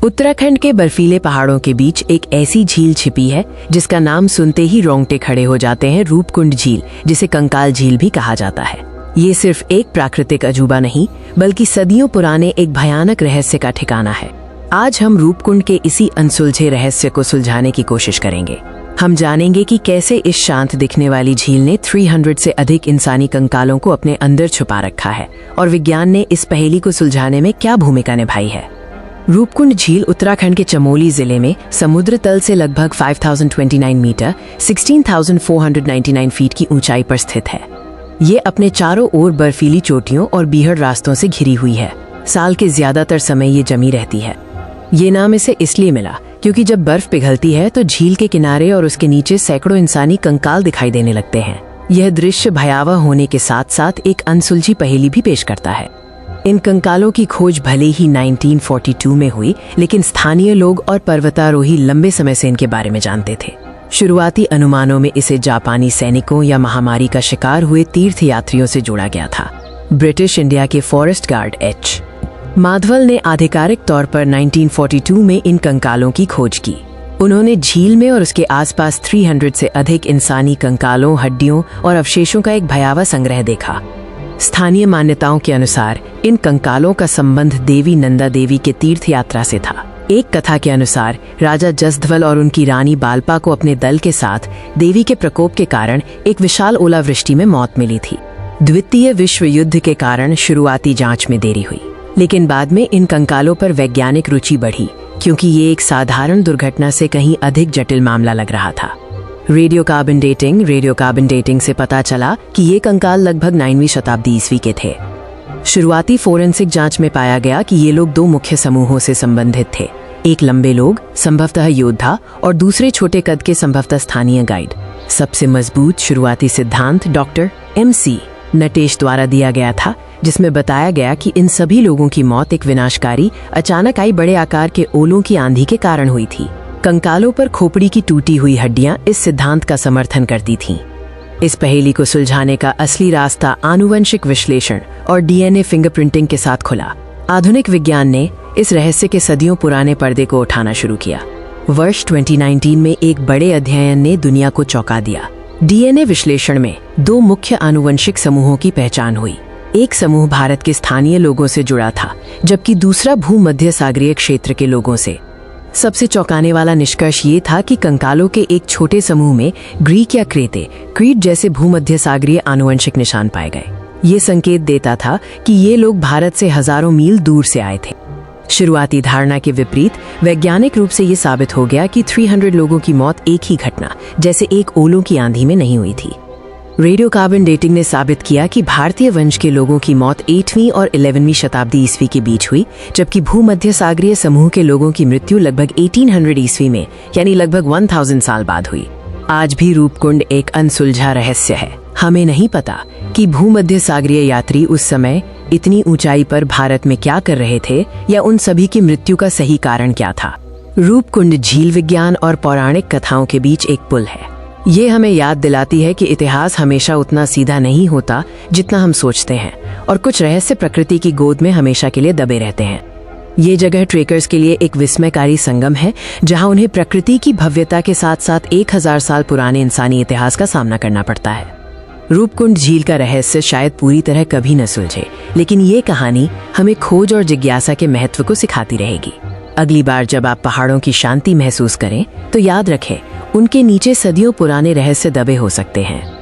उत्तराखंड के बर्फीले पहाड़ों के बीच एक ऐसी झील छिपी है जिसका नाम सुनते ही रोंगटे खड़े हो जाते हैं। रूपकुंड झील, जिसे कंकाल झील भी कहा जाता है। ये सिर्फ एक प्राकृतिक अजूबा नहीं, बल्कि सदियों पुराने एक भयानक रहस्य का ठिकाना है। आज हम रूपकुंड के इसी अनसुलझे रहस्य को सुलझाने की कोशिश करेंगे। हम जानेंगे कि कैसे इस शांत दिखने वाली झील ने 300 से अधिक इंसानी कंकालों को अपने अंदर छुपा रखा है और विज्ञान ने इस पहेली को सुलझाने में क्या भूमिका निभाई है। रूपकुंड झील उत्तराखंड के चमोली जिले में समुद्र तल से लगभग 5029 मीटर 16,499 फीट की ऊंचाई पर स्थित है। ये अपने चारों ओर बर्फीली चोटियों और बीहड़ रास्तों से घिरी हुई है। साल के ज्यादातर समय ये जमी रहती है। ये नाम इसे इसलिए मिला क्योंकि जब बर्फ पिघलती है तो झील के किनारे और उसके नीचे सैकड़ों इंसानी कंकाल दिखाई देने लगते हैं। यह दृश्य भयावह होने के साथ साथ एक अनसुलझी पहेली भी पेश करता है। इन कंकालों की खोज भले ही 1942 में हुई, लेकिन स्थानीय लोग और पर्वतारोही लंबे समय से इनके बारे में जानते थे। शुरुआती अनुमानों में इसे जापानी सैनिकों या महामारी का शिकार हुए तीर्थयात्रियों से जोड़ा गया था। ब्रिटिश इंडिया के फॉरेस्ट गार्ड एच. माधवल ने आधिकारिक तौर पर 1942 में इन कंकालों की खोज की। उन्होंने झील में और उसके आसपास 300 से अधिक इंसानी कंकालों, हड्डियों और अवशेषों का एक भयावह संग्रह देखा। स्थानीय मान्यताओं के अनुसार इन कंकालों का संबंध देवी नंदा देवी के तीर्थ यात्रा से था। एक कथा के अनुसार राजा जसध्वल और उनकी रानी बालपा को अपने दल के साथ देवी के प्रकोप के कारण एक विशाल ओलावृष्टि में मौत मिली थी। द्वितीय विश्व युद्ध के कारण शुरुआती जांच में देरी हुई, लेकिन बाद में इन कंकालों पर वैज्ञानिक रुचि बढ़ी क्योंकि ये एक साधारण दुर्घटना से कहीं अधिक जटिल मामला लग रहा था। रेडियो कार्बन डेटिंग से पता चला कि ये कंकाल लगभग 9वीं शताब्दी ईस्वी के थे। शुरुआती फोरेंसिक जांच में पाया गया कि ये लोग दो मुख्य समूहों से संबंधित थे। एक लंबे लोग, संभवतः योद्धा, और दूसरे छोटे कद के, संभवतः स्थानीय गाइड। सबसे मजबूत शुरुआती सिद्धांत डॉक्टर MC नटेश द्वारा दिया गया था, जिसमें बताया गया कि इन सभी लोगों की मौत एक विनाशकारी, अचानक आई बड़े आकार के ओलों की आंधी के कारण हुई थी। कंकालों पर खोपड़ी की टूटी हुई हड्डियां इस सिद्धांत का समर्थन करती थीं। इस पहेली को सुलझाने का असली रास्ता आनुवंशिक विश्लेषण और DNA फिंगरप्रिंटिंग के साथ खुला। आधुनिक विज्ञान ने इस रहस्य के सदियों पुराने पर्दे को उठाना शुरू किया। वर्ष 2019 में एक बड़े अध्ययन ने दुनिया को चौंका दिया। DNA विश्लेषण में दो मुख्य आनुवंशिक समूहों की पहचान हुई। एक समूह भारत के स्थानीय लोगों से जुड़ा था, जबकि दूसरा भूमध्य सागरीय क्षेत्र के लोगों से। सबसे चौंकाने वाला निष्कर्ष ये था कि कंकालों के एक छोटे समूह में ग्रीक या क्रीट जैसे भूमध्य सागरीय आनुवंशिक निशान पाए गए। ये संकेत देता था कि ये लोग भारत से हजारों मील दूर से आए थे। शुरुआती धारणा के विपरीत वैज्ञानिक रूप से ये साबित हो गया कि 300 लोगों की मौत एक ही घटना, जैसे एक ओलों की आंधी में नहीं हुई थी। रेडियो कार्बन डेटिंग ने साबित किया कि भारतीय वंश के लोगों की मौत 8वीं और 11वीं शताब्दी ईस्वी के बीच हुई, जबकि भूमध्य सागरीय समूह के लोगों की मृत्यु लगभग 1800 ईस्वी में, यानी लगभग 1000 साल बाद हुई। आज भी रूपकुंड एक अनसुलझा रहस्य है। हमें नहीं पता कि भूमध्य सागरीय यात्री उस समय इतनी ऊंचाई पर भारत में क्या कर रहे थे, या उन सभी की मृत्यु का सही कारण क्या था। रूपकुंड झील विज्ञान और पौराणिक कथाओं के बीच एक पुल है। ये हमें याद दिलाती है कि इतिहास हमेशा उतना सीधा नहीं होता जितना हम सोचते हैं, और कुछ रहस्य प्रकृति की गोद में हमेशा के लिए दबे रहते हैं। ये जगह ट्रेकर्स के लिए एक विस्मयकारी संगम है, जहां उन्हें प्रकृति की भव्यता के साथ साथ 1000 साल पुराने इंसानी इतिहास का सामना करना पड़ता है। रूपकुंड झील का रहस्य शायद पूरी तरह कभी न सुलझे, लेकिन ये कहानी हमें खोज और जिज्ञासा के महत्व को सिखाती रहेगी। अगली बार जब आप पहाड़ों की शांति महसूस करें, तो याद रखें, उनके नीचे सदियों पुराने रहस्य दबे हो सकते हैं।